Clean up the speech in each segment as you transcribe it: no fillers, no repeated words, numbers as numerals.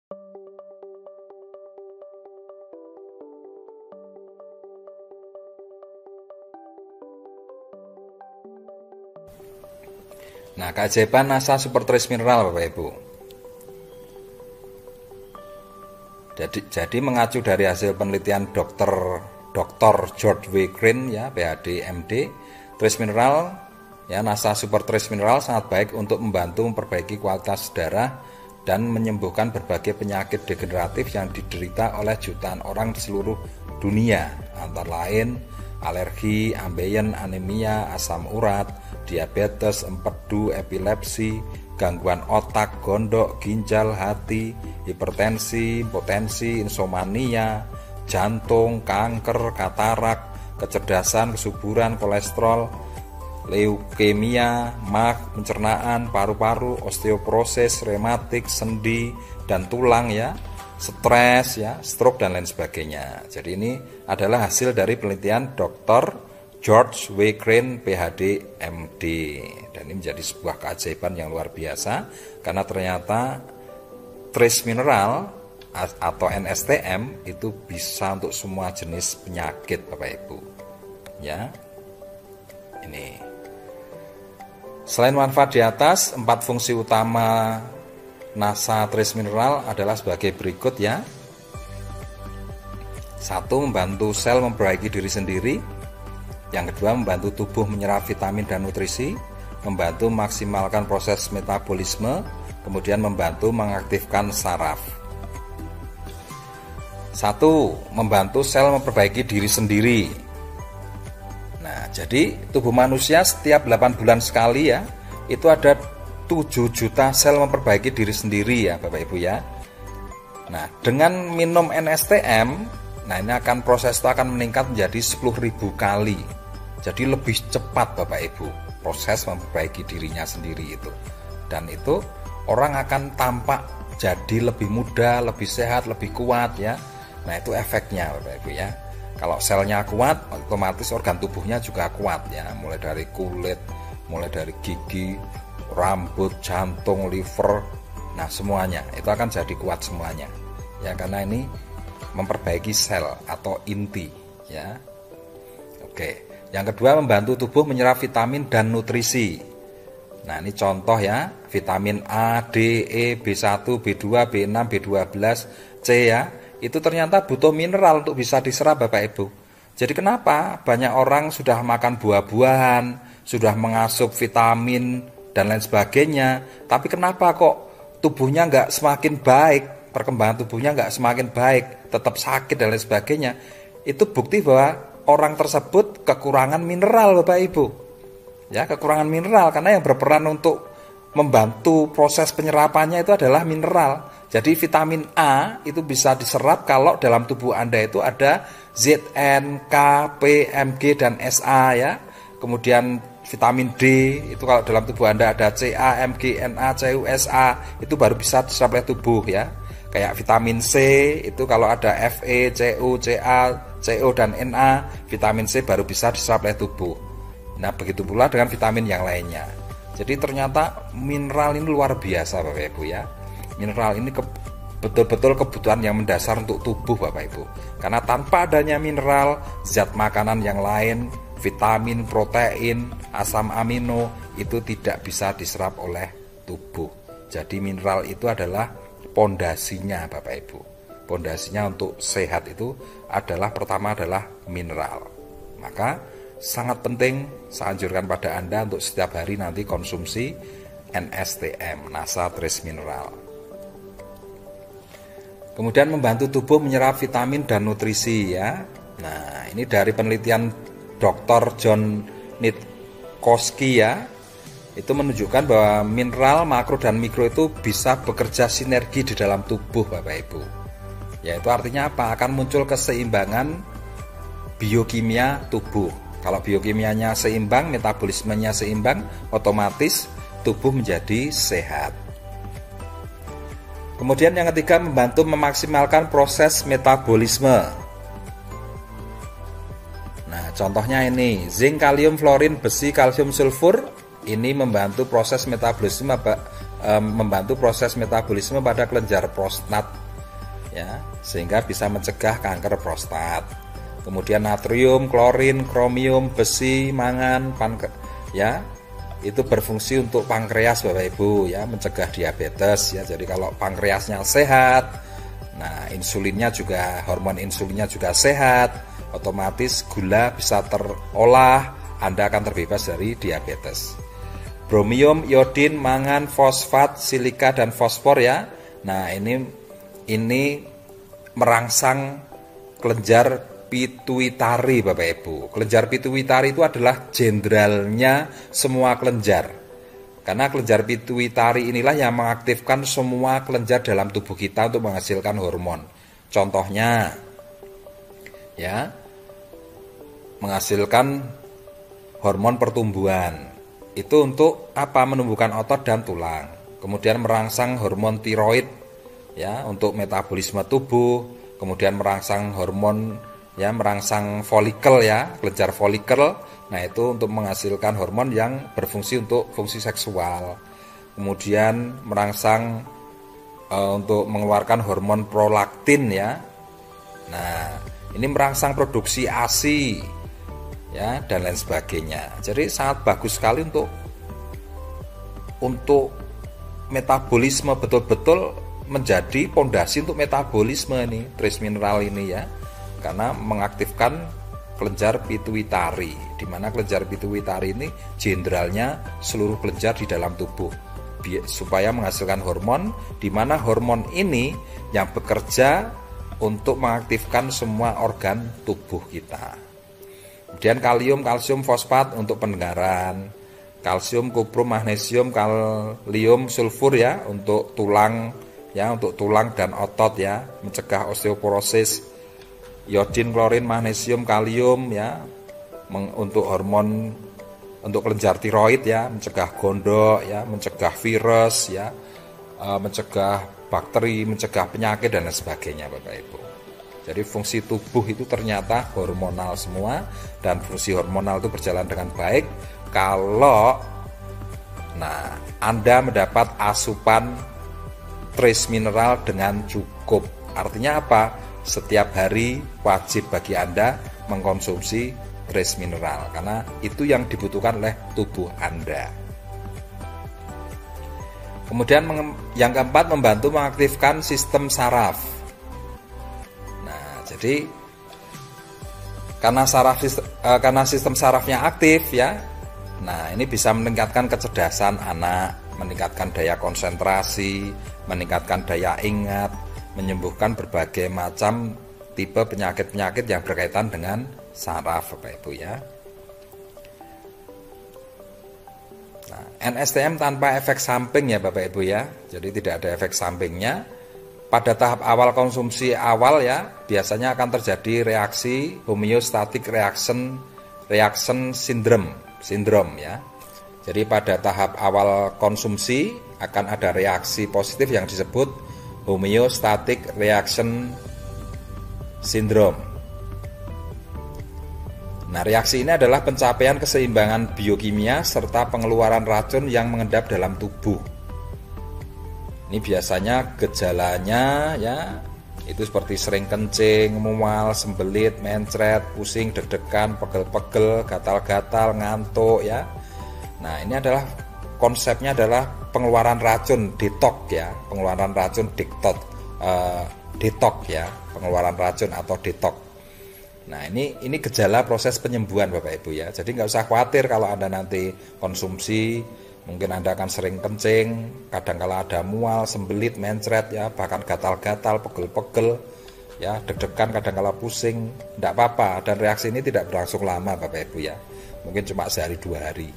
Nah, keajaiban NASA Super Trace Mineral Bapak Ibu. Jadi mengacu dari hasil penelitian Dr. George W. Crane ya, PhD, MD, trace mineral ya, NASA Super Trace Mineral sangat baik untuk membantu memperbaiki kualitas darah dan menyembuhkan berbagai penyakit degeneratif yang diderita oleh jutaan orang di seluruh dunia, antara lain alergi, ambeien, anemia, asam urat, diabetes, empedu, epilepsi, gangguan otak, gondok, ginjal, hati, hipertensi, potensi, insomnia, jantung, kanker, katarak, kecerdasan, kesuburan, kolesterol, leukemia, mah, pencernaan, paru-paru, osteoporosis, rematik, sendi, dan tulang ya, stres ya, stroke dan lain sebagainya. Jadi ini adalah hasil dari penelitian Dr. George W. Crane, PhD, MD. Dan ini menjadi sebuah keajaiban yang luar biasa karena ternyata trace mineral atau NSTM itu bisa untuk semua jenis penyakit Bapak Ibu. Ya. Ini. Selain manfaat di atas, 4 fungsi utama NASA Trace Mineral adalah sebagai berikut ya. 1. Membantu sel memperbaiki diri sendiri. Yang kedua, membantu tubuh menyerap vitamin dan nutrisi, membantu memaksimalkan proses metabolisme, kemudian membantu mengaktifkan saraf. 1. Membantu sel memperbaiki diri sendiri. Nah, jadi tubuh manusia setiap 8 bulan sekali ya, itu ada 7 juta sel memperbaiki diri sendiri ya Bapak Ibu ya. Nah, dengan minum NSTM, nah ini akan proses itu akan meningkat menjadi 10.000 kali. Jadi lebih cepat Bapak Ibu proses memperbaiki dirinya sendiri itu. Dan itu orang akan tampak jadi lebih muda, lebih sehat, lebih kuat ya. Nah, itu efeknya Bapak Ibu ya. Kalau selnya kuat, otomatis organ tubuhnya juga kuat ya, mulai dari kulit, mulai dari gigi, rambut, jantung, liver, nah semuanya itu akan jadi kuat semuanya ya, karena ini memperbaiki sel atau inti ya. Oke, yang kedua, membantu tubuh menyerap vitamin dan nutrisi. Nah, ini contoh ya, vitamin A, D, E, B1, B2, B6, B12, C ya, itu ternyata butuh mineral untuk bisa diserap Bapak Ibu. Jadi kenapa banyak orang sudah makan buah-buahan, sudah mengasup vitamin dan lain sebagainya, tapi kenapa kok tubuhnya nggak semakin baik, perkembangan tubuhnya nggak semakin baik, tetap sakit dan lain sebagainya? Itu bukti bahwa orang tersebut kekurangan mineral Bapak Ibu ya, kekurangan mineral, karena yang berperan untuk membantu proses penyerapannya itu adalah mineral. Jadi vitamin A itu bisa diserap kalau dalam tubuh Anda itu ada Zn, K, P, Mg, dan Sa ya. Kemudian vitamin D itu kalau dalam tubuh Anda ada Ca, Mg, Na, Cu, Sa, itu baru bisa diserap oleh tubuh ya. Kayak vitamin C itu kalau ada Fe, Cu, Ca, Co, dan Na, vitamin C baru bisa diserap oleh tubuh. Nah, begitu pula dengan vitamin yang lainnya. Jadi ternyata mineral ini luar biasa Bapak Ibu ya. Mineral ini betul-betul kebutuhan yang mendasar untuk tubuh Bapak Ibu. Karena tanpa adanya mineral, zat makanan yang lain, vitamin, protein, asam amino itu tidak bisa diserap oleh tubuh. Jadi mineral itu adalah pondasinya Bapak Ibu. Pondasinya untuk sehat itu adalah, pertama adalah mineral. Maka sangat penting, saya anjurkan pada Anda untuk setiap hari nanti konsumsi NSTM, NASA Trace Mineral. Kemudian membantu tubuh menyerap vitamin dan nutrisi ya. Nah, ini dari penelitian Dr. John Nitkowski ya. Itu menunjukkan bahwa mineral, makro dan mikro itu bisa bekerja sinergi di dalam tubuh Bapak Ibu. Yaitu artinya apa? Akan muncul keseimbangan biokimia tubuh. Kalau biokimianya seimbang, metabolismenya seimbang, otomatis tubuh menjadi sehat. Kemudian yang ketiga, membantu memaksimalkan proses metabolisme. Nah, contohnya ini, zinc, kalium, fluorin, besi, kalsium, sulfur, ini membantu proses metabolisme membantu proses metabolisme pada kelenjar prostat ya, sehingga bisa mencegah kanker prostat. Kemudian natrium, klorin, kromium, besi, mangan, ya itu berfungsi untuk pankreas Bapak Ibu ya, mencegah diabetes ya. Jadi kalau pankreasnya sehat, nah insulinnya juga, hormon insulinnya juga sehat, otomatis gula bisa terolah, Anda akan terbebas dari diabetes. Bromium, iodin, mangan, fosfat, silika dan fosfor ya. Nah, ini merangsang kelenjar pituitari Bapak Ibu. Kelenjar pituitari itu adalah jenderalnya semua kelenjar. Karena kelenjar pituitari inilah yang mengaktifkan semua kelenjar dalam tubuh kita untuk menghasilkan hormon. Contohnya ya, menghasilkan hormon pertumbuhan. Itu untuk apa? Menumbuhkan otot dan tulang. Kemudian merangsang hormon tiroid ya, untuk metabolisme tubuh. Kemudian merangsang hormon ya, merangsang folikel ya, kelenjar folikel. Nah, itu untuk menghasilkan hormon yang berfungsi untuk fungsi seksual. Kemudian merangsang untuk mengeluarkan hormon prolaktin ya. Nah, ini merangsang produksi ASI ya, dan lain sebagainya. Jadi sangat bagus sekali untuk metabolisme, betul-betul menjadi pondasi untuk metabolisme ini trace mineral ini ya, karena mengaktifkan kelenjar pituitari, di mana kelenjar pituitari ini jenderalnya seluruh kelenjar di dalam tubuh, supaya menghasilkan hormon, di mana hormon ini yang bekerja untuk mengaktifkan semua organ tubuh kita. Kemudian kalium, kalsium, fosfat untuk pendengaran, kalsium, kuprum, magnesium, kalium, sulfur ya untuk tulang ya, untuk tulang dan otot ya, mencegah osteoporosis. Iodin, klorin, magnesium, kalium ya, untuk hormon, untuk kelenjar tiroid ya, mencegah gondok ya, mencegah virus ya, mencegah bakteri, mencegah penyakit dan lain sebagainya Bapak Ibu. Jadi fungsi tubuh itu ternyata hormonal semua, dan fungsi hormonal itu berjalan dengan baik kalau Anda mendapat asupan trace mineral dengan cukup. Artinya apa? Setiap hari wajib bagi Anda mengkonsumsi trace mineral, karena itu yang dibutuhkan oleh tubuh Anda. Kemudian yang keempat, membantu mengaktifkan sistem saraf. Jadi karena sistem sarafnya aktif ya, nah ini bisa meningkatkan kecerdasan anak, meningkatkan daya konsentrasi, meningkatkan daya ingat, menyembuhkan berbagai macam tipe penyakit-penyakit yang berkaitan dengan saraf Bapak Ibu ya. Nah, NSTM tanpa efek samping ya Bapak Ibu ya, jadi tidak ada efek sampingnya. Pada tahap awal konsumsi awal ya, biasanya akan terjadi reaksi homeostatic reaction syndrome ya. Jadi pada tahap awal konsumsi akan ada reaksi positif yang disebut homeostatic reaction syndrome. Nah, reaksi ini adalah pencapaian keseimbangan biokimia serta pengeluaran racun yang mengendap dalam tubuh. Ini biasanya gejalanya ya, itu seperti sering kencing, mual, sembelit, mencret, pusing, deg-degan, pegel-pegel, gatal-gatal, ngantuk ya. Nah, ini adalah konsepnya adalah pengeluaran racun, detox ya, pengeluaran racun detox ya, pengeluaran racun atau detox. Nah, ini gejala proses penyembuhan Bapak Ibu ya. Jadi nggak usah khawatir kalau Anda nanti konsumsi, mungkin Anda akan sering kencing, kadang-kala ada mual, sembelit, mencret ya, bahkan gatal-gatal, pegel-pegel ya, deg-degan, kadang-kala pusing. Tidak apa-apa, dan reaksi ini tidak berlangsung lama Bapak Ibu ya, mungkin cuma sehari 2 hari.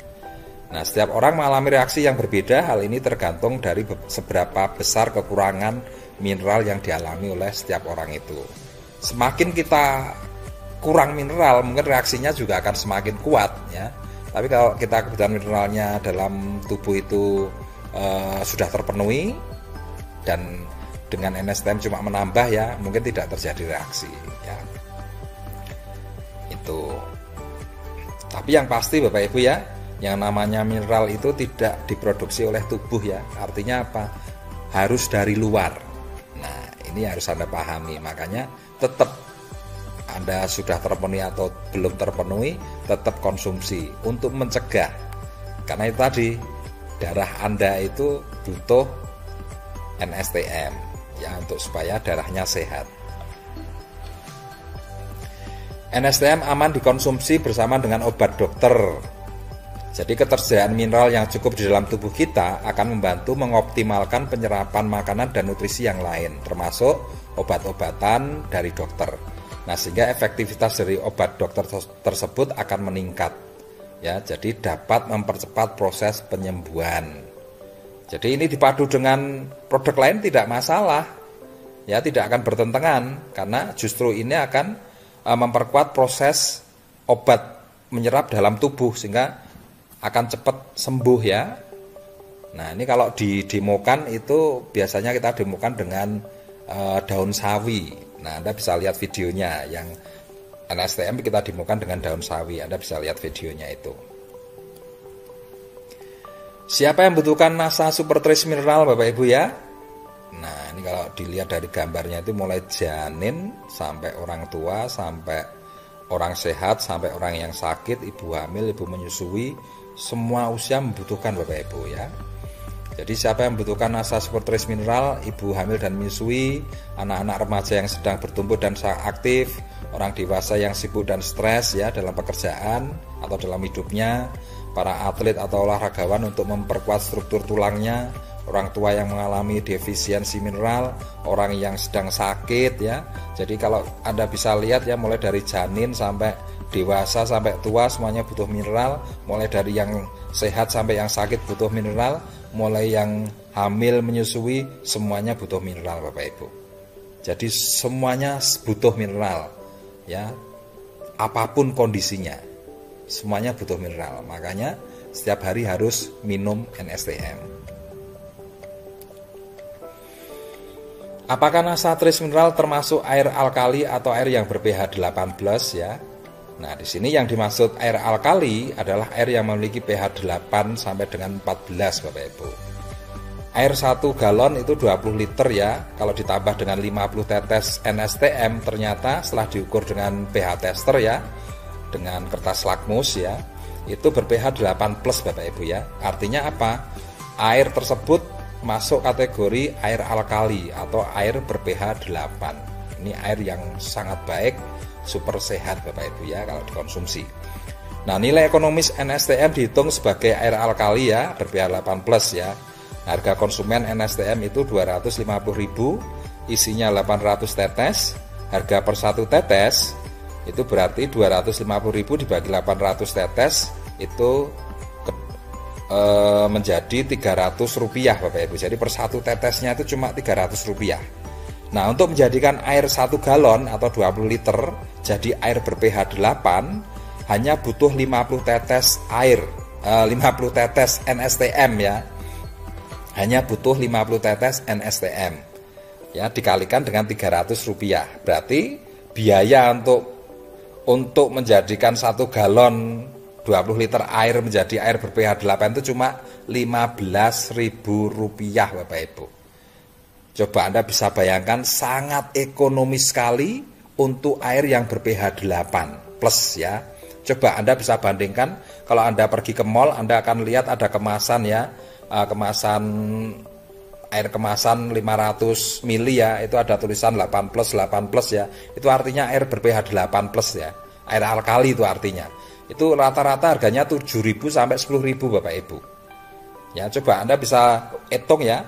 Nah, setiap orang mengalami reaksi yang berbeda. Hal ini tergantung dari seberapa besar kekurangan mineral yang dialami oleh setiap orang itu. Semakin kita kurang mineral, mungkin reaksinya juga akan semakin kuat ya. Tapi kalau kita kebutuhan mineralnya dalam tubuh itu sudah terpenuhi, dan dengan NSTM cuma menambah ya, mungkin tidak terjadi reaksi ya. Itu. Tapi yang pasti Bapak Ibu ya, Yang namanya mineral itu tidak diproduksi oleh tubuh ya. Artinya apa? Harus dari luar. Nah, ini harus Anda pahami. Makanya tetap Anda sudah terpenuhi atau belum terpenuhi, tetap konsumsi untuk mencegah. Karena itu tadi, darah Anda itu butuh NSTM ya, untuk supaya darahnya sehat. NSTM aman dikonsumsi bersama dengan obat dokter. Jadi ketersediaan mineral yang cukup di dalam tubuh kita akan membantu mengoptimalkan penyerapan makanan dan nutrisi yang lain, termasuk obat-obatan dari dokter. Nah, sehingga efektivitas dari obat dokter tersebut akan meningkat. Ya, jadi dapat mempercepat proses penyembuhan. Jadi ini dipadu dengan produk lain tidak masalah. Ya, tidak akan bertentangan karena justru ini akan memperkuat proses obat menyerap dalam tubuh sehingga akan cepat sembuh ya. Nah, ini kalau didemokan itu biasanya kita demokan dengan daun sawi. Nah, Anda bisa lihat videonya yang NSTM kita demokan dengan daun sawi. Anda bisa lihat videonya itu. Siapa yang membutuhkan NASA Super Trace Mineral Bapak Ibu ya? Nah, ini kalau dilihat dari gambarnya itu mulai janin sampai orang tua, sampai orang sehat, sampai orang yang sakit, ibu hamil, ibu menyusui, semua usia membutuhkan Bapak Ibu ya. Jadi siapa yang membutuhkan NASA Super Trace Mineral, ibu hamil dan menyusui, anak-anak remaja yang sedang bertumbuh dan aktif, orang dewasa yang sibuk dan stres ya dalam pekerjaan atau dalam hidupnya, para atlet atau olahragawan untuk memperkuat struktur tulangnya, orang tua yang mengalami defisiensi mineral, orang yang sedang sakit ya. Jadi kalau Anda bisa lihat ya, mulai dari janin sampai dewasa sampai tua semuanya butuh mineral, mulai dari yang sehat sampai yang sakit butuh mineral, mulai yang hamil menyusui semuanya butuh mineral Bapak Ibu. Jadi semuanya butuh mineral ya, apapun kondisinya semuanya butuh mineral. Makanya setiap hari harus minum NSTM. Apakah NASA Trace Mineral termasuk air alkali atau air yang ber-pH 18 ya? Nah, di sini yang dimaksud air alkali adalah air yang memiliki pH 8 sampai dengan 14 Bapak Ibu. Air 1 galon itu 20 liter ya. Kalau ditambah dengan 50 tetes NSTM, ternyata setelah diukur dengan pH tester ya, dengan kertas lakmus ya, itu ber-pH 8 plus Bapak Ibu ya. Artinya apa? Air tersebut masuk kategori air alkali atau air ber-pH 8. Ini air yang sangat baik, super sehat Bapak Ibu ya kalau dikonsumsi. Nah, nilai ekonomis NSTM dihitung sebagai air alkali ya, ber-pH 8 plus ya. Harga konsumen NSTM itu 250.000, isinya 800 tetes. Harga per 1 tetes itu berarti 250.000 dibagi 800 tetes itu menjadi Rp300 Bapak Ibu. Jadi per 1 tetesnya itu cuma Rp300. Nah, untuk menjadikan air 1 galon atau 20 liter jadi air ber-pH 8 hanya butuh 50 tetes air, 50 tetes NSTM ya. Hanya butuh 50 tetes NSTM. Ya, dikalikan dengan Rp300. Berarti biaya untuk menjadikan 1 galon 20 liter air menjadi air ber-pH 8 itu cuma Rp15.000 Bapak Ibu. Coba Anda bisa bayangkan sangat ekonomis sekali untuk air yang ber-pH 8 plus ya. Coba Anda bisa bandingkan kalau Anda pergi ke mall, Anda akan lihat ada kemasan ya, air kemasan 500 ml ya, itu ada tulisan 8 plus ya. Itu artinya air ber-pH 8 plus ya. Air alkali itu artinya. Itu rata-rata harganya 7.000 sampai 10.000 Bapak Ibu. Ya, coba Anda bisa hitung ya.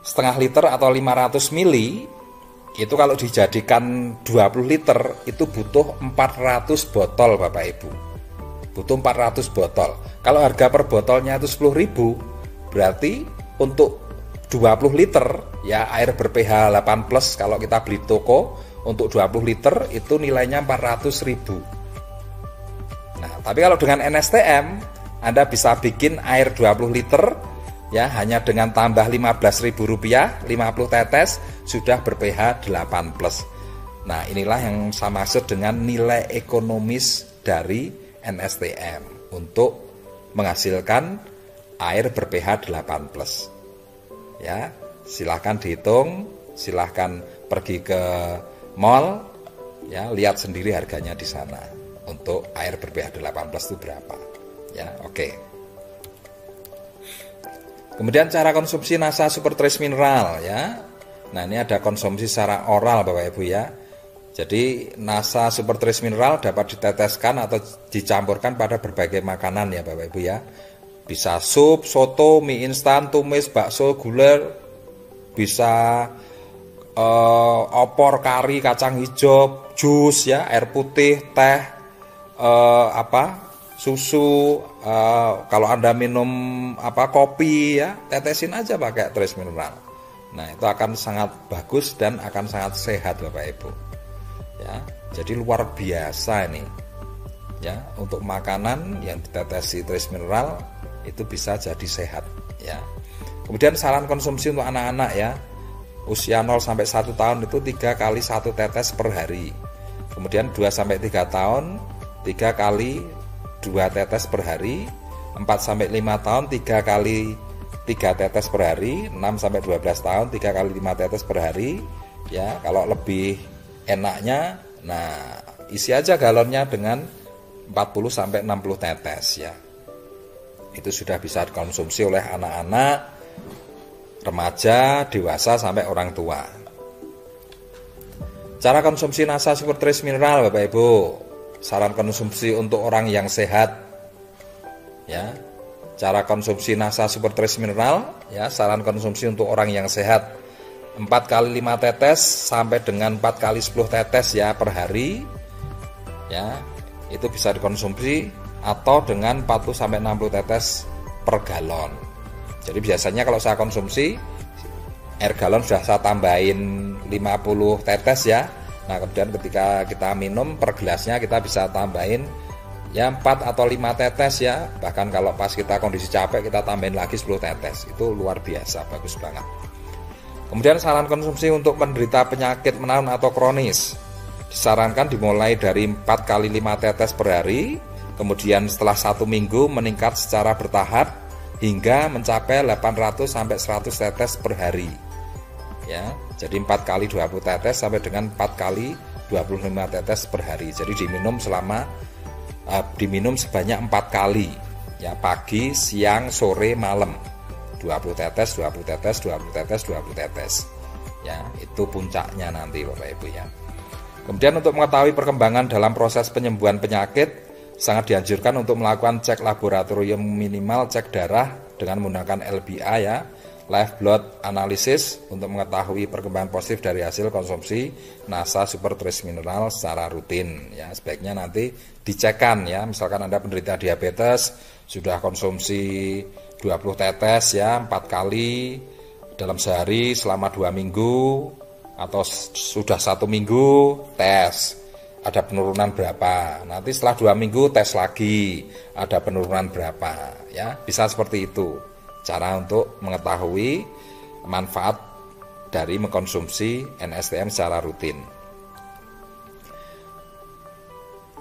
Setengah liter atau 500 ml itu kalau dijadikan 20 liter itu butuh 400 botol Bapak Ibu. Butuh 400 botol. Kalau harga per botolnya itu 10.000, berarti untuk 20 liter ya air ber-pH 8 plus kalau kita beli toko untuk 20 liter itu nilainya 400.000. Nah, tapi kalau dengan NSTM Anda bisa bikin air 20 liter ya hanya dengan tambah Rp15.000, 50 tetes sudah ber-pH 8 plus. Nah, inilah yang saya maksud dengan nilai ekonomis dari NSTM untuk menghasilkan air ber-pH 8+. Ya, silahkan dihitung, silahkan pergi ke mall, ya, lihat sendiri harganya di sana untuk air ber-pH 8+ itu berapa. Ya, oke. Kemudian cara konsumsi NASA Super Trace Mineral, ya. Nah, ini ada konsumsi secara oral Bapak Ibu ya. Jadi NASA Super Trace Mineral dapat diteteskan atau dicampurkan pada berbagai makanan ya Bapak Ibu ya. Bisa sup, soto, mie instan, tumis, bakso, gulai, bisa opor, kari, kacang hijau, jus ya, air putih, teh, susu. Kalau Anda minum kopi ya, tetesin aja pakai trace mineral. Nah, itu akan sangat bagus dan akan sangat sehat Bapak Ibu. Ya, jadi luar biasa ini. Ya, untuk makanan yang ditetesi trace mineral itu bisa jadi sehat ya. Kemudian saran konsumsi untuk anak-anak ya. Usia 0 sampai 1 tahun itu 3 kali 1 tetes per hari. Kemudian 2 sampai 3 tahun 3 kali 2 tetes per hari. 4 sampai 5 tahun 3 kali 3 tetes per hari. 6 sampai 12 tahun 3 kali 5 tetes per hari. Ya, kalau lebih enaknya, nah isi aja galonnya dengan 40 sampai 60 tetes ya. Itu sudah bisa dikonsumsi oleh anak-anak, remaja, dewasa sampai orang tua. Cara konsumsi NASA Super Trace Mineral Bapak Ibu. Saran konsumsi untuk orang yang sehat. Ya. Cara konsumsi NASA Super Trace Mineral ya, saran konsumsi untuk orang yang sehat. 4 kali 5 tetes sampai dengan 4 kali 10 tetes ya per hari. Ya, itu bisa dikonsumsi atau dengan 40 sampai 60 tetes per galon. Jadi biasanya kalau saya konsumsi air galon sudah saya tambahin 50 tetes ya. Nah, kemudian ketika kita minum per gelasnya kita bisa tambahin ya 4 atau 5 tetes ya. Bahkan kalau pas kita kondisi capek kita tambahin lagi 10 tetes. Itu luar biasa, bagus banget. Kemudian saran konsumsi untuk penderita penyakit menaun atau kronis. Disarankan dimulai dari 4 kali 5 tetes per hari, kemudian setelah 1 minggu meningkat secara bertahap hingga mencapai 800 sampai 100 tetes per hari. Ya, jadi 4 kali 20 tetes sampai dengan 4 kali 25 tetes per hari. Jadi diminum sebanyak 4 kali. Ya, pagi, siang, sore, malam. 20 tetes, 20 tetes, 20 tetes, 20 tetes. Ya, itu puncaknya nanti Bapak Ibu ya. Kemudian untuk mengetahui perkembangan dalam proses penyembuhan penyakit, sangat dianjurkan untuk melakukan cek laboratorium minimal cek darah dengan menggunakan LBA ya, live blood analysis, untuk mengetahui perkembangan positif dari hasil konsumsi NASA Super Trace Mineral secara rutin ya. Sebaiknya nanti dicekkan ya, misalkan Anda penderita diabetes sudah konsumsi 20 tetes ya 4 kali dalam sehari selama 2 minggu, atau sudah 1 minggu tes ada penurunan berapa, nanti setelah 2 minggu tes lagi ada penurunan berapa ya. Bisa seperti itu cara untuk mengetahui manfaat dari mengkonsumsi NSTM secara rutin.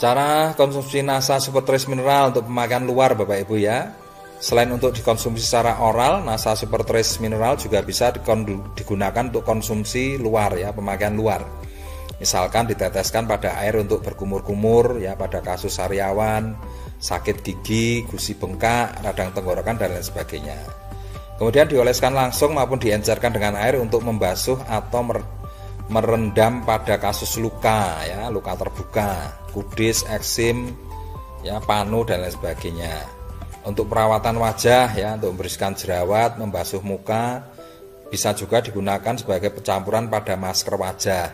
Cara konsumsi NASA Super Trace Mineral untuk pemakaian luar Bapak Ibu ya. Selain untuk dikonsumsi secara oral, NASA Super Trace Mineral juga bisa digunakan untuk konsumsi luar ya, pemakaian luar. Misalkan diteteskan pada air untuk berkumur-kumur ya, pada kasus sariawan, sakit gigi, gusi bengkak, radang tenggorokan dan lain sebagainya. Kemudian dioleskan langsung maupun diencerkan dengan air untuk membasuh atau merendam pada kasus luka ya, luka terbuka, kudis, eksim, ya, panu dan lain sebagainya. Untuk perawatan wajah ya, untuk membersihkan jerawat, membasuh muka, bisa juga digunakan sebagai pencampuran pada masker wajah.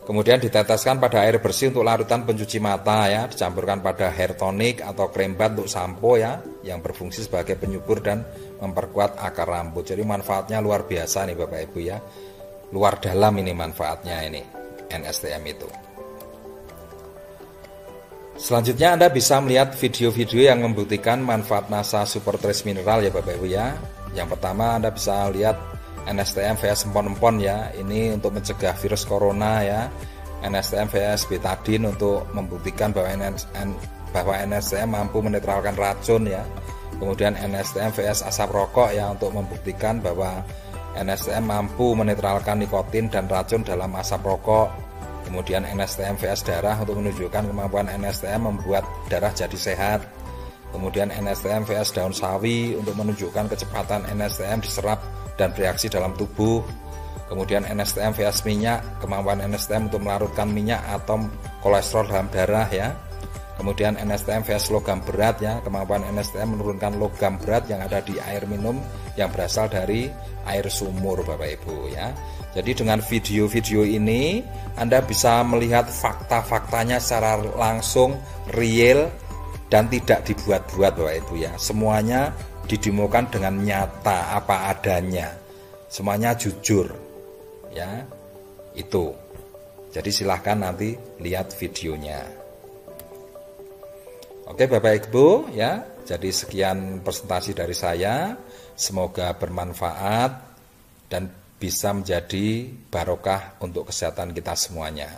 Kemudian diteteskan pada air bersih untuk larutan pencuci mata ya, dicampurkan pada hair tonic atau krem bat untuk sampo ya, yang berfungsi sebagai penyubur dan memperkuat akar rambut. Jadi manfaatnya luar biasa nih Bapak Ibu ya. Luar dalam ini manfaatnya ini NSTM itu. Selanjutnya Anda bisa melihat video-video yang membuktikan manfaat NASA Super Trace Mineral ya Bapak Ibu ya. Yang pertama Anda bisa lihat NSTM vs empon-empon ya. Ini untuk mencegah virus corona ya. NSTM vs betadine untuk membuktikan bahwa NSTM mampu menetralkan racun ya. Kemudian NSTM vs asap rokok ya, untuk membuktikan bahwa NSTM mampu menetralkan nikotin dan racun dalam asap rokok. Kemudian NSTM vs darah untuk menunjukkan kemampuan NSTM membuat darah jadi sehat. Kemudian NSTM vs daun sawi untuk menunjukkan kecepatan NSTM diserap dan bereaksi dalam tubuh. Kemudian NSTM vs minyak, kemampuan NSTM untuk melarutkan minyak atau kolesterol dalam darah ya. Kemudian NSTM vs logam berat ya, kemampuan NSTM menurunkan logam berat yang ada di air minum yang berasal dari air sumur Bapak Ibu ya. Jadi dengan video-video ini Anda bisa melihat fakta-faktanya secara langsung, real, dan tidak dibuat-buat Bapak Ibu ya. Semuanya didemokan dengan nyata apa adanya, semuanya jujur ya, itu. Jadi silahkan nanti lihat videonya. Oke Bapak Ibu ya, jadi sekian presentasi dari saya, semoga bermanfaat dan bisa menjadi barokah untuk kesehatan kita semuanya.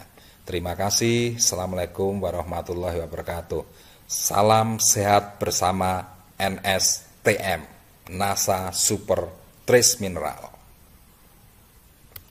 Terima kasih. Assalamualaikum warahmatullahi wabarakatuh. Salam sehat bersama NSTM, NASA Super Trace Mineral.